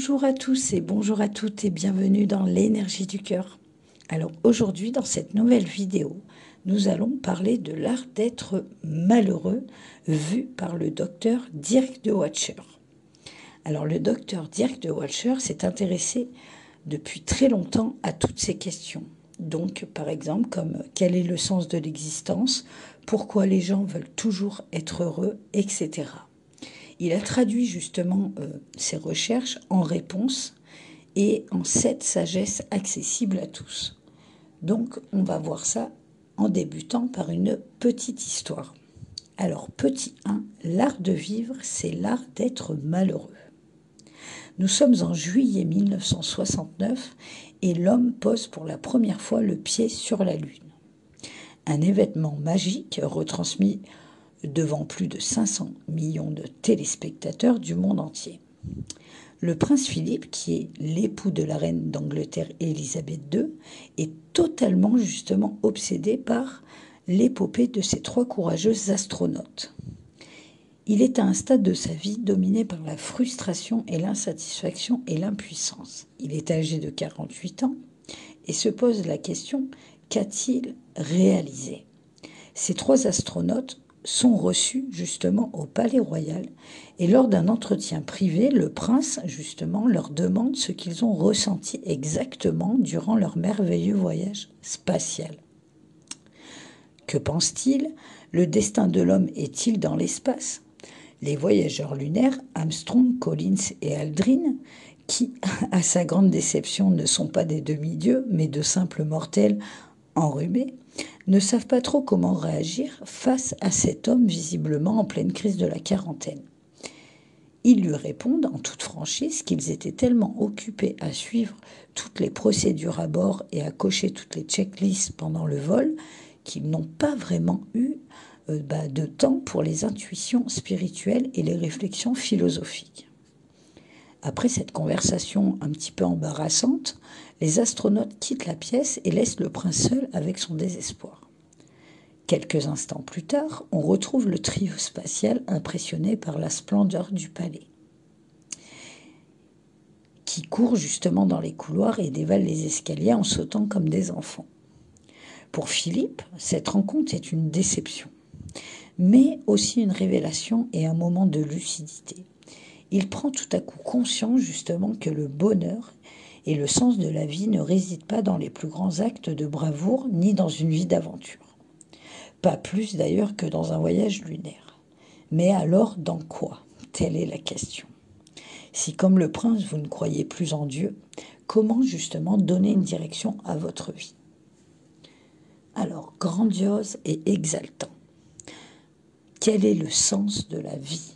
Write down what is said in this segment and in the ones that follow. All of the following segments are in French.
Bonjour à tous et bonjour à toutes et bienvenue dans l'énergie du cœur. Alors aujourd'hui, dans cette nouvelle vidéo, nous allons parler de l'art d'être malheureux vu par le docteur Dirk de Watcher. Alors le docteur Dirk de Watcher s'est intéressé depuis très longtemps à toutes ces questions. Donc par exemple comme quel est le sens de l'existence, pourquoi les gens veulent toujours être heureux, etc. Il a traduit justement ses recherches en réponses et en 7 sagesses accessibles à tous. Donc on va voir ça en débutant par une petite histoire. Alors petit 1, l'art de vivre, c'est l'art d'être malheureux. Nous sommes en juillet 1969 et l'homme pose pour la première fois le pied sur la Lune. Un événement magique retransmis devant plus de 500 millions de téléspectateurs du monde entier. Le prince Philippe, qui est l'époux de la reine d'Angleterre Élisabeth II, est totalement justement obsédé par l'épopée de ces 3 courageuses astronautes. Il est à un stade de sa vie dominé par la frustration et l'insatisfaction et l'impuissance. Il est âgé de 48 ans et se pose la question, qu'a-t-il réalisé? Ces 3 astronautes sont reçus justement au Palais Royal et lors d'un entretien privé, le prince justement leur demande ce qu'ils ont ressenti exactement durant leur merveilleux voyage spatial. Que pense-t-il? Le destin de l'homme est-il dans l'espace? Les voyageurs lunaires, Armstrong, Collins et Aldrin, qui, à sa grande déception, ne sont pas des demi-dieux, mais de simples mortels enrhumés, ne savent pas trop comment réagir face à cet homme visiblement en pleine crise de la quarantaine. Ils lui répondent en toute franchise qu'ils étaient tellement occupés à suivre toutes les procédures à bord et à cocher toutes les checklists pendant le vol qu'ils n'ont pas vraiment eu de temps pour les intuitions spirituelles et les réflexions philosophiques. Après cette conversation un petit peu embarrassante, les astronautes quittent la pièce et laissent le prince seul avec son désespoir. Quelques instants plus tard, on retrouve le trio spatial impressionné par la splendeur du palais, qui court justement dans les couloirs et dévale les escaliers en sautant comme des enfants. Pour Philippe, cette rencontre est une déception, mais aussi une révélation et un moment de lucidité. Il prend tout à coup conscience justement que le bonheur et le sens de la vie ne résident pas dans les plus grands actes de bravoure ni dans une vie d'aventure. Pas plus d'ailleurs que dans un voyage lunaire. Mais alors dans quoi? Telle est la question. Si comme le prince vous ne croyez plus en Dieu, comment justement donner une direction à votre vie? Alors, grandiose et exaltant. Quel est le sens de la vie?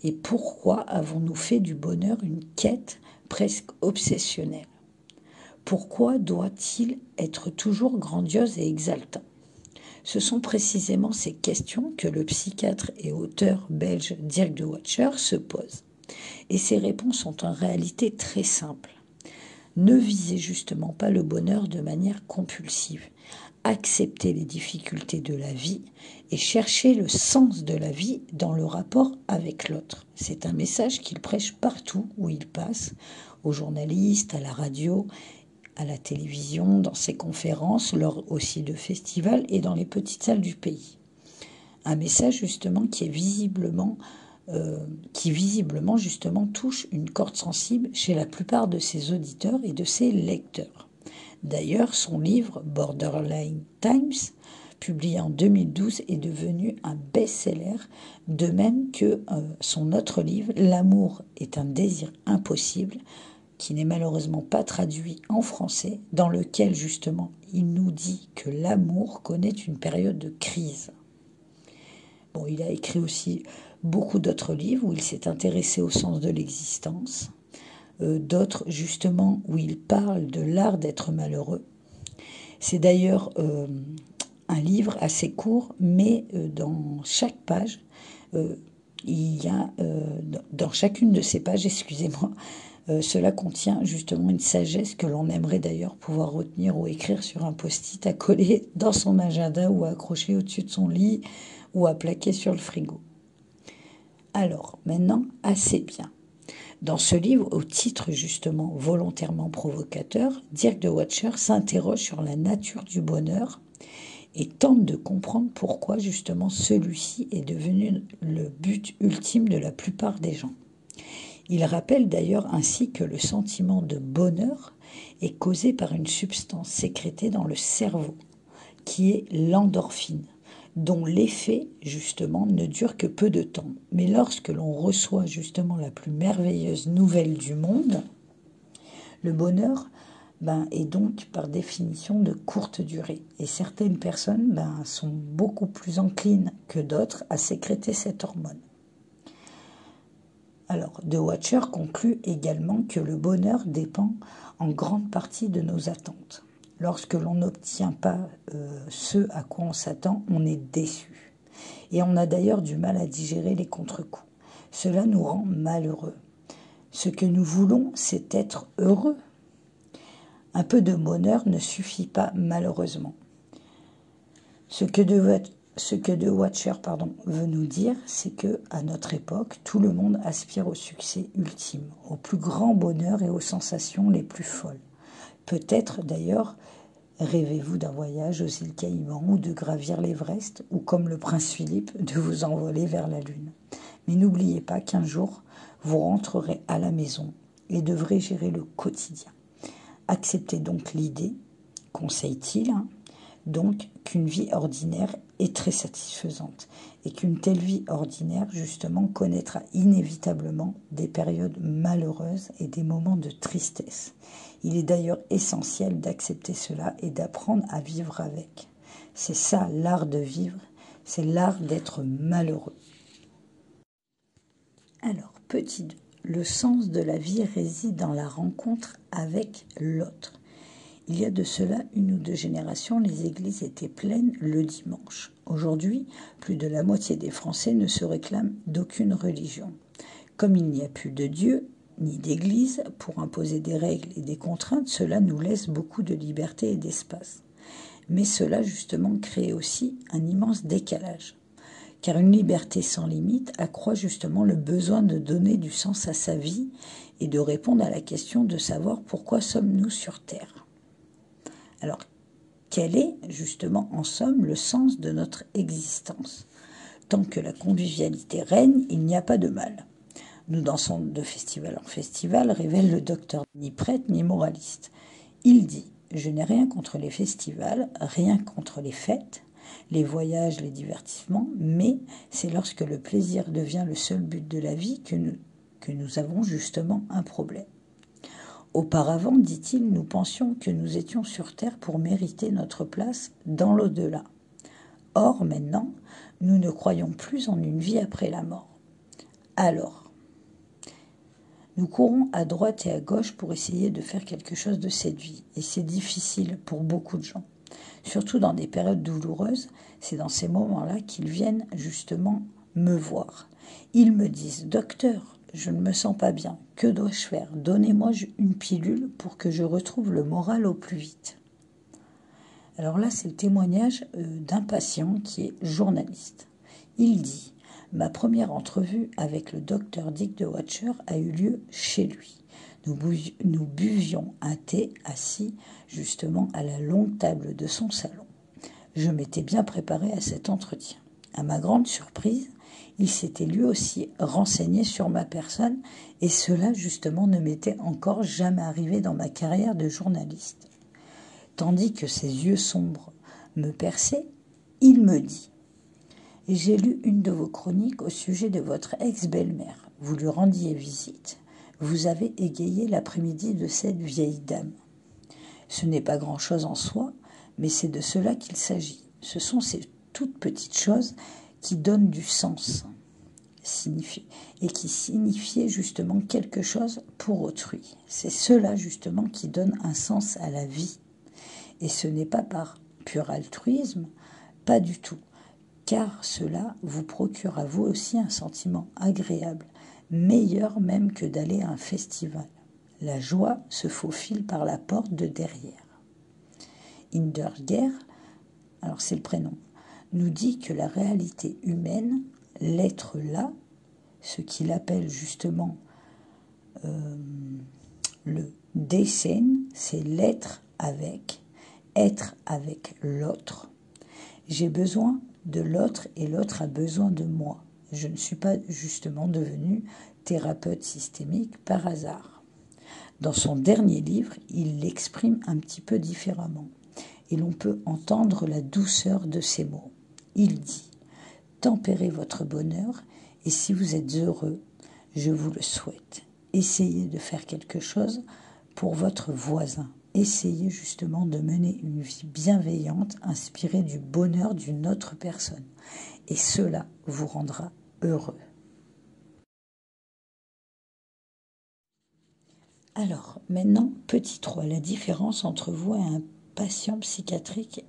Et pourquoi avons-nous fait du bonheur une quête presque obsessionnelle? Pourquoi doit-il être toujours grandiose et exaltant? Ce sont précisément ces questions que le psychiatre et auteur belge Dirk de Watcher se pose. Et ces réponses sont en réalité très simples. Ne visez justement pas le bonheur de manière compulsive. Acceptez les difficultés de la vie et cherchez le sens de la vie dans le rapport avec l'autre. C'est un message qu'il prêche partout où il passe, aux journalistes, à la radio, à la télévision, dans ses conférences, lors aussi de festivals et dans les petites salles du pays. Un message justement qui visiblement justement touche une corde sensible chez la plupart de ses auditeurs et de ses lecteurs. D'ailleurs, son livre Borderline Times, publié en 2012, est devenu un best-seller, de même que son autre livre L'amour est un désir impossible, qui n'est malheureusement pas traduit en français, dans lequel justement il nous dit que l'amour connaît une période de crise. Bon, il a écrit aussi beaucoup d'autres livres où il s'est intéressé au sens de l'existence, d'autres justement où il parle de l'art d'être malheureux. C'est d'ailleurs un livre assez court, mais dans chaque page, il y a, dans chacune de ces pages, excusez-moi, cela contient justement une sagesse que l'on aimerait d'ailleurs pouvoir retenir ou écrire sur un post-it à coller dans son agenda ou à accrocher au-dessus de son lit ou à plaquer sur le frigo. Alors, maintenant, assez bien. Dans ce livre, au titre justement volontairement provocateur, Dirk de Watcher s'interroge sur la nature du bonheur et tente de comprendre pourquoi justement celui-ci est devenu le but ultime de la plupart des gens. Il rappelle d'ailleurs ainsi que le sentiment de bonheur est causé par une substance sécrétée dans le cerveau, qui est l'endorphine, dont l'effet, justement, ne dure que peu de temps. Mais lorsque l'on reçoit, justement, la plus merveilleuse nouvelle du monde, le bonheur est donc, par définition, de courte durée. Et certaines personnes sont beaucoup plus enclines que d'autres à sécréter cette hormone. Alors, De Watcher conclut également que le bonheur dépend en grande partie de nos attentes. Lorsque l'on n'obtient pas ce à quoi on s'attend, on est déçu. Et on a d'ailleurs du mal à digérer les contre-coups. Cela nous rend malheureux. Ce que nous voulons, c'est être heureux. Un peu de bonheur ne suffit pas, malheureusement. Ce que De Watcher veut nous dire, c'est que à notre époque, tout le monde aspire au succès ultime, au plus grand bonheur et aux sensations les plus folles. Peut-être d'ailleurs rêvez-vous d'un voyage aux îles Caïmans ou de gravir l'Everest, ou comme le prince Philippe, de vous envoler vers la Lune. Mais n'oubliez pas qu'un jour, vous rentrerez à la maison et devrez gérer le quotidien. Acceptez donc l'idée, conseille-t-il, donc qu'une vie ordinaire est très satisfaisante et qu'une telle vie ordinaire, justement, connaîtra inévitablement des périodes malheureuses et des moments de tristesse. Il est d'ailleurs essentiel d'accepter cela et d'apprendre à vivre avec. C'est ça l'art de vivre, c'est l'art d'être malheureux. Alors, petit 2, le sens de la vie réside dans la rencontre avec l'autre. Il y a de cela 1 ou 2 générations, les églises étaient pleines le dimanche. Aujourd'hui, plus de la moitié des Français ne se réclament d'aucune religion. Comme il n'y a plus de Dieu, ni d'église, pour imposer des règles et des contraintes, cela nous laisse beaucoup de liberté et d'espace. Mais cela, justement, crée aussi un immense décalage. Car une liberté sans limite accroît justement le besoin de donner du sens à sa vie et de répondre à la question de savoir pourquoi sommes-nous sur Terre. Alors, quel est justement en somme le sens de notre existence? Tant que la convivialité règne, il n'y a pas de mal. Nous dansons de festival en festival, révèle le docteur, ni prêtre ni moraliste. Il dit « Je n'ai rien contre les festivals, rien contre les fêtes, les voyages, les divertissements, mais c'est lorsque le plaisir devient le seul but de la vie que nous avons justement un problème. Auparavant, dit-il, nous pensions que nous étions sur Terre pour mériter notre place dans l'au-delà. Or, maintenant, nous ne croyons plus en une vie après la mort. Alors, nous courons à droite et à gauche pour essayer de faire quelque chose de cette vie. Et c'est difficile pour beaucoup de gens. Surtout dans des périodes douloureuses, c'est dans ces moments-là qu'ils viennent justement me voir. Ils me disent « Docteur, je ne me sens pas bien. Que dois-je faire? Donnez-moi une pilule pour que je retrouve le moral au plus vite. » Alors là, c'est le témoignage d'un patient qui est journaliste. Il dit « Ma première entrevue avec le docteur Dick de Watcher a eu lieu chez lui. Nous buvions un thé assis justement à la longue table de son salon. Je m'étais bien préparé à cet entretien. À ma grande surprise, il s'était lui aussi renseigné sur ma personne et cela justement ne m'était encore jamais arrivé dans ma carrière de journaliste. Tandis que ses yeux sombres me perçaient, il me dit « J'ai lu une de vos chroniques au sujet de votre ex-belle-mère. Vous lui rendiez visite. Vous avez égayé l'après-midi de cette vieille dame. Ce n'est pas grand-chose en soi, mais c'est de cela qu'il s'agit. Ce sont ces toutes petites choses qui donnent du sens et qui signifiaient justement quelque chose pour autrui. C'est cela justement qui donne un sens à la vie. Et ce n'est pas par pur altruisme, pas du tout, car cela vous procure à vous aussi un sentiment agréable, meilleur même que d'aller à un festival. La joie se faufile par la porte de derrière. » Hinderger, alors c'est le prénom, nous dit que la réalité humaine, l'être là, ce qu'il appelle justement le Dessin, c'est l'être avec l'autre. J'ai besoin de l'autre et l'autre a besoin de moi. Je ne suis pas justement devenue thérapeute systémique par hasard. Dans son dernier livre, il l'exprime un petit peu différemment et l'on peut entendre la douceur de ses mots. Il dit « Tempérez votre bonheur et si vous êtes heureux, je vous le souhaite. Essayez de faire quelque chose pour votre voisin. Essayez justement de mener une vie bienveillante, inspirée du bonheur d'une autre personne. Et cela vous rendra heureux. » Alors, maintenant, petit 3, la différence entre vous et un patient psychiatrique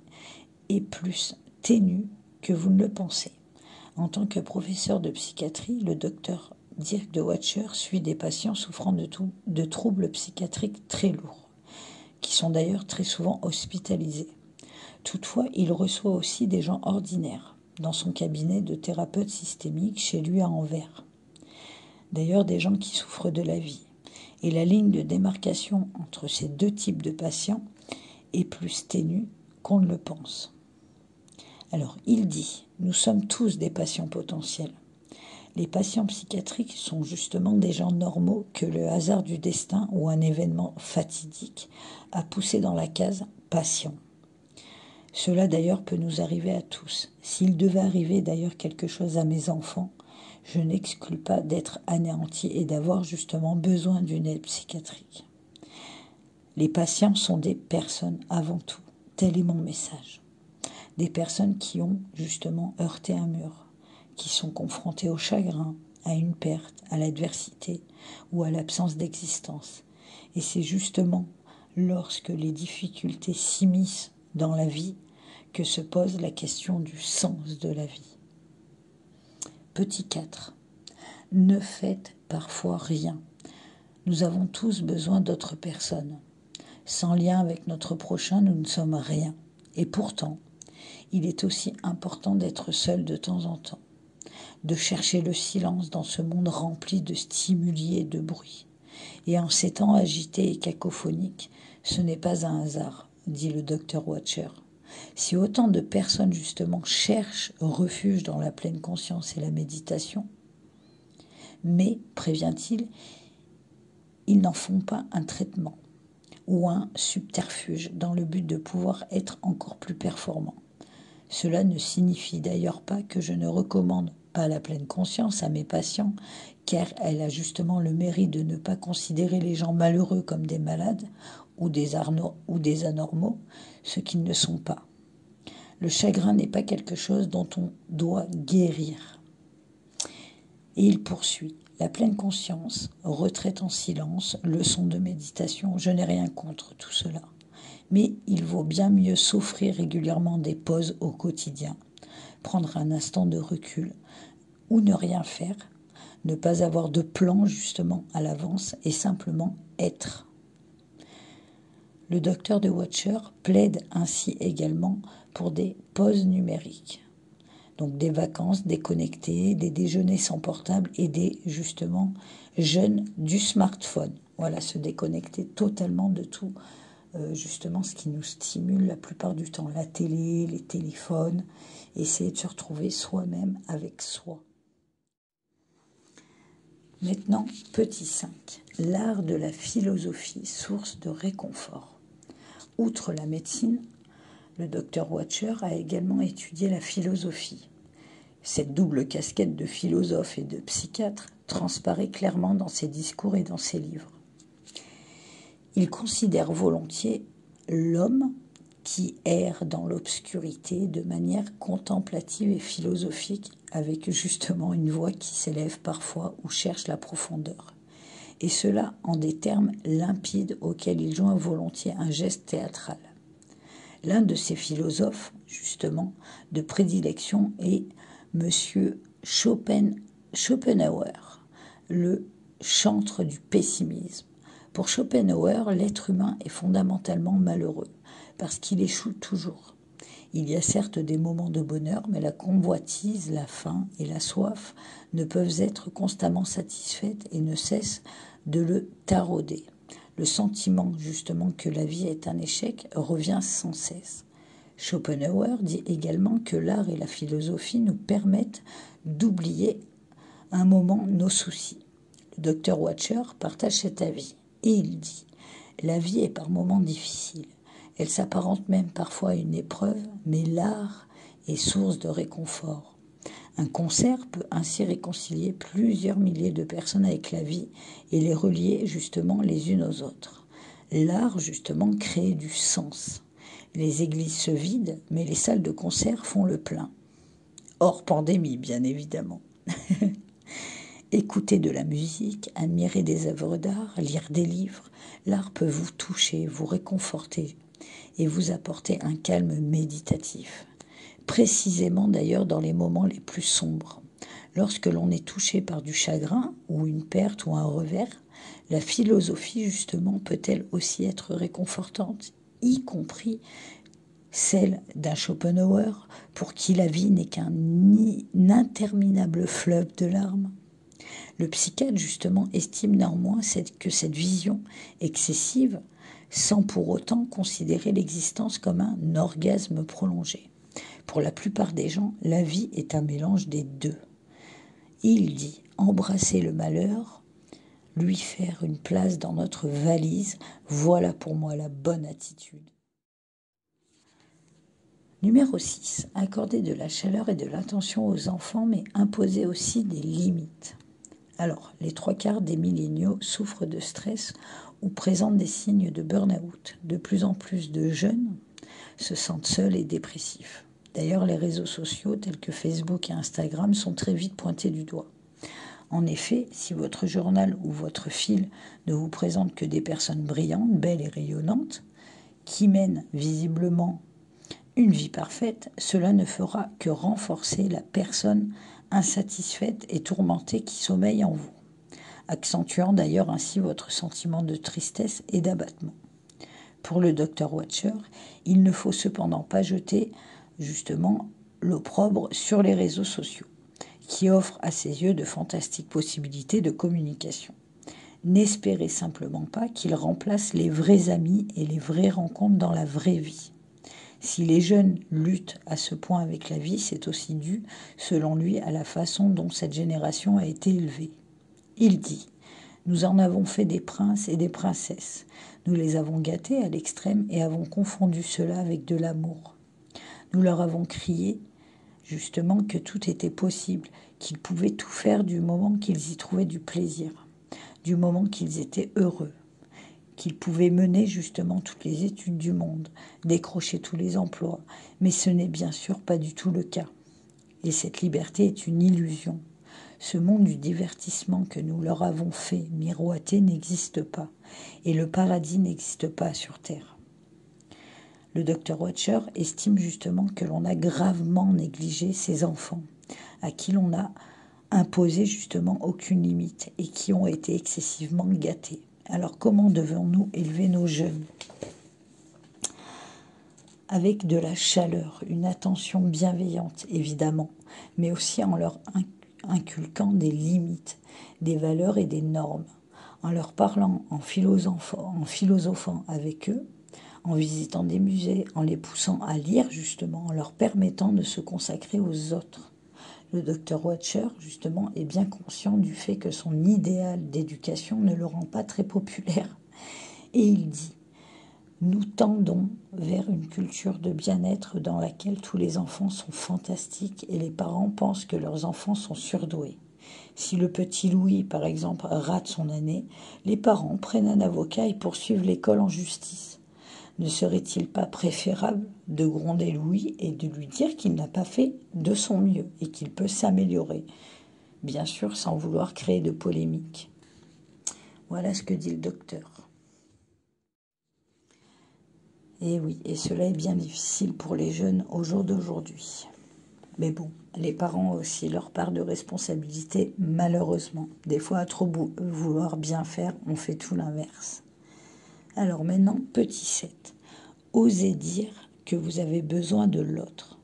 est plus ténue que vous ne le pensez. En tant que professeur de psychiatrie, le docteur Dirk de Watcher suit des patients souffrant de troubles psychiatriques très lourds, qui sont d'ailleurs très souvent hospitalisés. Toutefois, il reçoit aussi des gens ordinaires, dans son cabinet de thérapeute systémique chez lui à Anvers. D'ailleurs, des gens qui souffrent de la vie. Et la ligne de démarcation entre ces deux types de patients est plus ténue qu'on ne le pense. Alors, il dit, nous sommes tous des patients potentiels. Les patients psychiatriques sont justement des gens normaux que le hasard du destin ou un événement fatidique a poussé dans la case patient. Cela d'ailleurs peut nous arriver à tous. S'il devait arriver d'ailleurs quelque chose à mes enfants, je n'exclus pas d'être anéanti et d'avoir justement besoin d'une aide psychiatrique. Les patients sont des personnes avant tout. Tel est mon message. Des personnes qui ont justement heurté un mur, qui sont confrontées au chagrin, à une perte, à l'adversité ou à l'absence d'existence. Et c'est justement lorsque les difficultés s'immiscent dans la vie que se pose la question du sens de la vie. Petit 4. Ne faites parfois rien. Nous avons tous besoin d'autres personnes. Sans lien avec notre prochain, nous ne sommes rien. Et pourtant, il est aussi important d'être seul de temps en temps, de chercher le silence dans ce monde rempli de stimuli et de bruit. Et en ces temps agités et cacophoniques, ce n'est pas un hasard, dit le docteur Watcher. Si autant de personnes justement cherchent refuge dans la pleine conscience et la méditation, mais, prévient-il, ils n'en font pas un traitement ou un subterfuge dans le but de pouvoir être encore plus performants. Cela ne signifie d'ailleurs pas que je ne recommande pas la pleine conscience à mes patients, car elle a justement le mérite de ne pas considérer les gens malheureux comme des malades ou des anormaux, ce qu'ils ne sont pas. Le chagrin n'est pas quelque chose dont on doit guérir. Et il poursuit. La pleine conscience, retraite en silence, leçon de méditation, je n'ai rien contre tout cela. Mais il vaut bien mieux s'offrir régulièrement des pauses au quotidien, prendre un instant de recul ou ne rien faire, ne pas avoir de plan justement à l'avance et simplement être. Le docteur de Watcher plaide ainsi également pour des pauses numériques. Donc des vacances déconnectées, des déjeuners sans portable et des, justement, jeûnes du smartphone. Voilà, se déconnecter totalement de tout, justement, ce qui nous stimule la plupart du temps. La télé, les téléphones, essayer de se retrouver soi-même avec soi. Maintenant, petit 5. L'art de la philosophie, source de réconfort. Outre la médecine, le docteur Watcher a également étudié la philosophie. Cette double casquette de philosophe et de psychiatre transparaît clairement dans ses discours et dans ses livres. Il considère volontiers l'homme qui erre dans l'obscurité de manière contemplative et philosophique, avec justement une voix qui s'élève parfois ou cherche la profondeur. Et cela en des termes limpides auxquels il joint volontiers un geste théâtral. L'un de ces philosophes, justement, de prédilection est Monsieur Schopenhauer, le chantre du pessimisme. Pour Schopenhauer, l'être humain est fondamentalement malheureux, parce qu'il échoue toujours. Il y a certes des moments de bonheur, mais la convoitise, la faim et la soif ne peuvent être constamment satisfaites et ne cessent de le tarauder. Le sentiment justement que la vie est un échec revient sans cesse. Schopenhauer dit également que l'art et la philosophie nous permettent d'oublier un moment nos soucis. Le docteur Watcher partage cet avis et il dit « La vie est par moments difficile. Elle s'apparente même parfois à une épreuve, mais l'art est source de réconfort. Un concert peut ainsi réconcilier plusieurs milliers de personnes avec la vie et les relier justement les unes aux autres. L'art justement crée du sens. Les églises se vident, mais les salles de concert font le plein. Hors pandémie, bien évidemment. Écouter de la musique, admirer des œuvres d'art, lire des livres, l'art peut vous toucher, vous réconforter et vous apporter un calme méditatif. Précisément d'ailleurs dans les moments les plus sombres. Lorsque l'on est touché par du chagrin ou une perte ou un revers, la philosophie justement peut-elle aussi être réconfortante, y compris celle d'un Schopenhauer pour qui la vie n'est qu'un interminable fleuve de larmes. Le psychiatre justement estime néanmoins que cette vision excessive, sans pour autant considérer l'existence comme un orgasme prolongé. Pour la plupart des gens, la vie est un mélange des deux. Il dit embrasser le malheur, lui faire une place dans notre valise, voilà pour moi la bonne attitude. Numéro 6. Accorder de la chaleur et de l'attention aux enfants, mais imposer aussi des limites. Alors, les 3/4 des milléniaux souffrent de stress ou présentent des signes de burn-out. De plus en plus de jeunes se sentent seuls et dépressifs. D'ailleurs, les réseaux sociaux tels que Facebook et Instagram sont très vite pointés du doigt. En effet, si votre journal ou votre fil ne vous présente que des personnes brillantes, belles et rayonnantes, qui mènent visiblement une vie parfaite, cela ne fera que renforcer la personne insatisfaite et tourmentée qui sommeille en vous, accentuant d'ailleurs ainsi votre sentiment de tristesse et d'abattement. Pour le docteur Watcher, il ne faut cependant pas jeter justement l'opprobre sur les réseaux sociaux, qui offrent à ses yeux de fantastiques possibilités de communication. N'espérez simplement pas qu'ils remplacent les vrais amis et les vraies rencontres dans la vraie vie. Si les jeunes luttent à ce point avec la vie, c'est aussi dû, selon lui, à la façon dont cette génération a été élevée. Il dit « Nous en avons fait des princes et des princesses. Nous les avons gâtés à l'extrême et avons confondu cela avec de l'amour. Nous leur avons crié justement que tout était possible, qu'ils pouvaient tout faire du moment qu'ils y trouvaient du plaisir, du moment qu'ils étaient heureux, qu'ils pouvaient mener justement toutes les études du monde, décrocher tous les emplois, mais ce n'est bien sûr pas du tout le cas. Et cette liberté est une illusion. Ce monde du divertissement que nous leur avons fait miroiter n'existe pas, et le paradis n'existe pas sur Terre. Le docteur Watcher estime justement que l'on a gravement négligé ces enfants, à qui l'on n'a imposé justement aucune limite et qui ont été excessivement gâtés. Alors comment devons-nous élever nos jeunes? Avec de la chaleur, une attention bienveillante évidemment, mais aussi en leur inculquant des limites, des valeurs et des normes, en leur parlant, en philosophant avec eux, en visitant des musées, en les poussant à lire justement, en leur permettant de se consacrer aux autres. Le docteur Watcher, justement, est bien conscient du fait que son idéal d'éducation ne le rend pas très populaire. Et il dit « Nous tendons vers une culture de bien-être dans laquelle tous les enfants sont fantastiques et les parents pensent que leurs enfants sont surdoués. Si le petit Louis, par exemple, rate son année, les parents prennent un avocat et poursuivent l'école en justice. Ne serait-il pas préférable de gronder Louis et de lui dire qu'il n'a pas fait de son mieux et qu'il peut s'améliorer, bien sûr sans vouloir créer de polémique ?» Voilà ce que dit le docteur. Et oui, et cela est bien difficile pour les jeunes au jour d'aujourd'hui. Mais bon, les parents ont aussi leur part de responsabilité, malheureusement. Des fois, à trop vouloir bien faire, on fait tout l'inverse. Alors maintenant, petit 7. Osez dire que vous avez besoin de l'autre.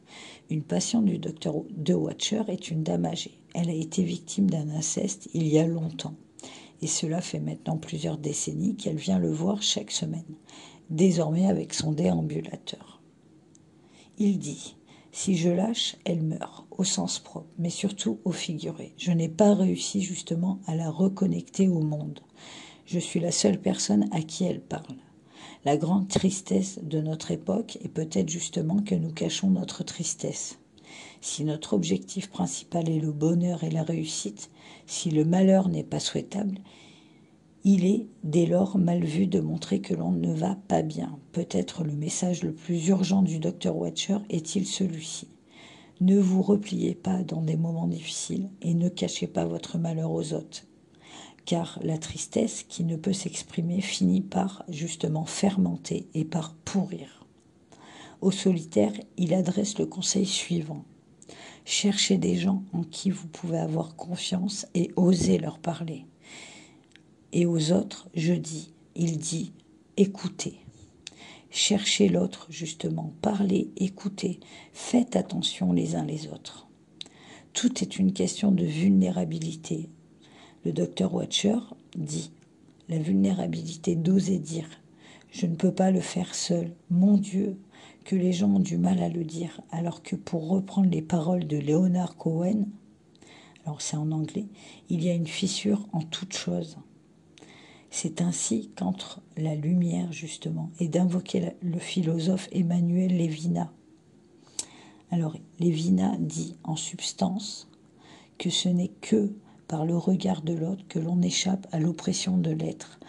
Une patiente du docteur de Watcher est une dame âgée. Elle a été victime d'un inceste il y a longtemps. Et cela fait maintenant plusieurs décennies qu'elle vient le voir chaque semaine, désormais avec son déambulateur. Il dit, si je lâche, elle meurt, au sens propre, mais surtout au figuré. Je n'ai pas réussi justement à la reconnecter au monde. Je suis la seule personne à qui elle parle. La grande tristesse de notre époque est peut-être justement que nous cachons notre tristesse. Si notre objectif principal est le bonheur et la réussite, si le malheur n'est pas souhaitable, il est dès lors mal vu de montrer que l'on ne va pas bien. Peut-être le message le plus urgent du Dr Watcher est-il celui-ci. Ne vous repliez pas dans des moments difficiles et ne cachez pas votre malheur aux autres. Car la tristesse qui ne peut s'exprimer finit par justement fermenter et par pourrir. Au solitaire, il adresse le conseil suivant. Cherchez des gens en qui vous pouvez avoir confiance et osez leur parler. Et aux autres, il dit, écoutez. Cherchez l'autre, justement, parlez, écoutez, faites attention les uns les autres. Tout est une question de vulnérabilité. Le Dr Watcher dit, la vulnérabilité d'oser dire, je ne peux pas le faire seul, mon Dieu, que les gens ont du mal à le dire, alors que pour reprendre les paroles de Leonard Cohen, alors c'est en anglais, il y a une fissure en toute chose. C'est ainsi qu'entre la lumière, justement, et d'invoquer le philosophe Emmanuel Levinas. Alors, Levinas dit en substance que ce n'est que par le regard de l'autre que l'on échappe à l'oppression de l'être.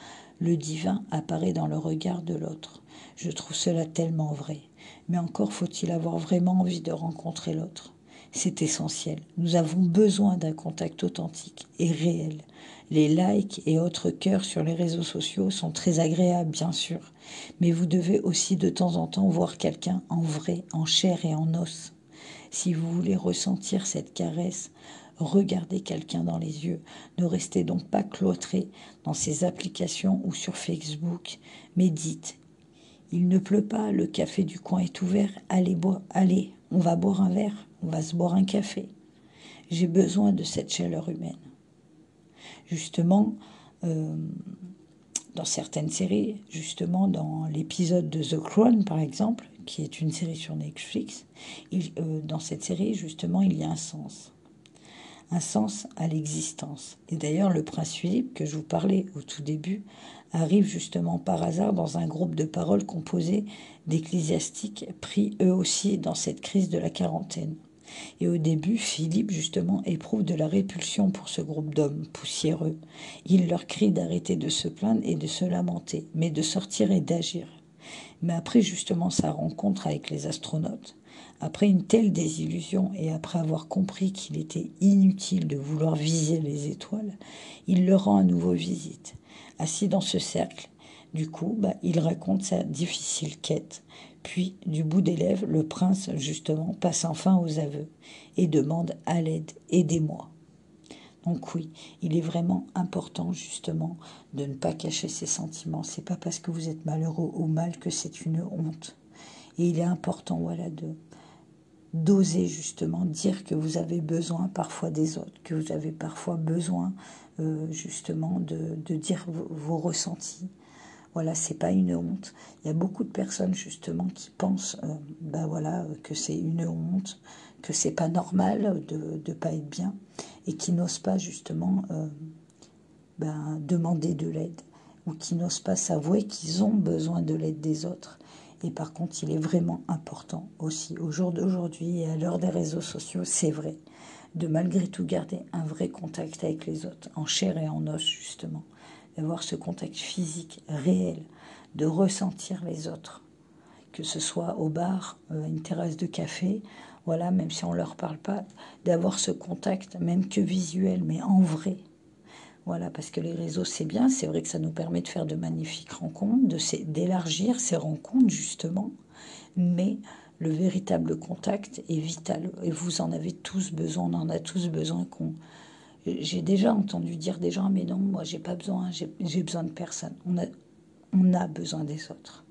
Le divin apparaît dans le regard de l'autre. Je trouve cela tellement vrai. Mais encore faut-il avoir vraiment envie de rencontrer l'autre. C'est essentiel. Nous avons besoin d'un contact authentique et réel. Les likes et autres cœurs sur les réseaux sociaux sont très agréables, bien sûr. Mais vous devez aussi de temps en temps voir quelqu'un en vrai, en chair et en os. Si vous voulez ressentir cette caresse, regardez quelqu'un dans les yeux. Ne restez donc pas cloîtré dans ces applications ou sur Facebook, mais dites « Il ne pleut pas, le café du coin est ouvert, allez, on va boire un verre, on va se boire un café. J'ai besoin de cette chaleur humaine. » Justement, dans certaines séries, justement dans l'épisode de The Crown par exemple, qui est une série sur Netflix, dans cette série justement il y a un sens à l'existence. Et d'ailleurs le prince Philippe que je vous parlais au tout début arrive justement par hasard dans un groupe de paroles composé d'ecclésiastiques pris eux aussi dans cette crise de la quarantaine. Et au début, Philippe, justement, éprouve de la répulsion pour ce groupe d'hommes poussiéreux. Il leur crie d'arrêter de se plaindre et de se lamenter, mais de sortir et d'agir. Mais après, justement, sa rencontre avec les astronautes, après une telle désillusion et après avoir compris qu'il était inutile de vouloir viser les étoiles, il leur rend à nouveau visite. Assis dans ce cercle, du coup, il raconte sa difficile quête. Puis, du bout des lèvres, le prince, justement, passe enfin aux aveux et demande à l'aide, aidez-moi. Donc oui, il est vraiment important, justement, de ne pas cacher ses sentiments. C'est pas parce que vous êtes malheureux ou mal que c'est une honte. Et il est important, voilà, d'oser, justement, dire que vous avez besoin parfois des autres, que vous avez parfois besoin, justement, de dire vos ressentis. Voilà, c'est pas une honte. Il y a beaucoup de personnes justement qui pensent, que c'est une honte, que c'est pas normal de pas être bien, et qui n'osent pas justement demander de l'aide, ou qui n'osent pas s'avouer qu'ils ont besoin de l'aide des autres. Et par contre, il est vraiment important aussi au jour d'aujourd'hui et à l'heure des réseaux sociaux, c'est vrai, de malgré tout garder un vrai contact avec les autres, en chair et en os justement. D'avoir ce contact physique réel, de ressentir les autres, que ce soit au bar, à une terrasse de café, voilà, même si on ne leur parle pas, d'avoir ce contact, même que visuel, mais en vrai. Voilà, parce que les réseaux, c'est bien, c'est vrai que ça nous permet de faire de magnifiques rencontres, d'élargir ces rencontres, justement, mais le véritable contact est vital, et vous en avez tous besoin, on en a tous besoin J'ai déjà entendu dire des gens, mais non, moi j'ai pas besoin, j'ai besoin de personne. On a besoin des autres.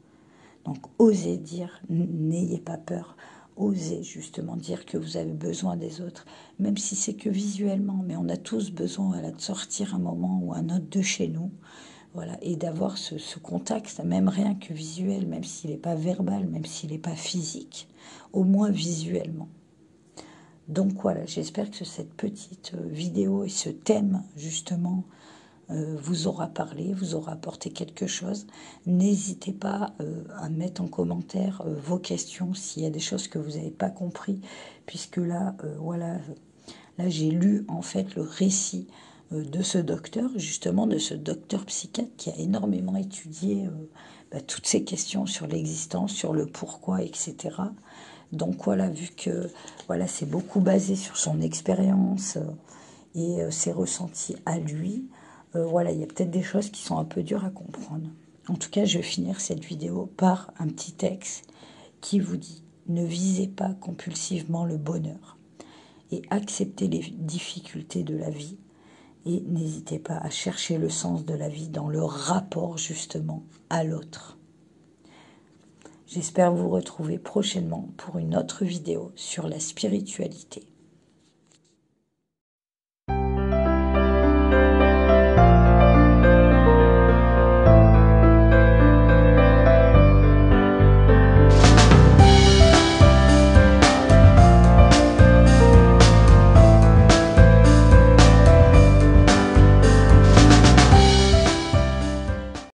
Donc osez dire, n'ayez pas peur, osez justement dire que vous avez besoin des autres, même si c'est que visuellement, mais on a tous besoin voilà, de sortir un moment ou un autre de chez nous, voilà, et d'avoir ce contact, même rien que visuel, même s'il n'est pas verbal, même s'il n'est pas physique, au moins visuellement. Donc voilà, j'espère que cette petite vidéo et ce thème, justement, vous aura parlé, vous aura apporté quelque chose. N'hésitez pas à mettre en commentaire vos questions s'il y a des choses que vous n'avez pas compris, puisque là, voilà, là j'ai lu en fait le récit de ce docteur, justement de ce docteur psychiatre qui a énormément étudié toutes ces questions sur l'existence, sur le pourquoi, etc. Donc voilà, vu que voilà, c'est beaucoup basé sur son expérience et ses ressentis à lui, voilà, il y a peut-être des choses qui sont un peu dures à comprendre. En tout cas, je vais finir cette vidéo par un petit texte qui vous dit « Ne visez pas compulsivement le bonheur et acceptez les difficultés de la vie et n'hésitez pas à chercher le sens de la vie dans le rapport justement à l'autre. » J'espère vous retrouver prochainement pour une autre vidéo sur la spiritualité.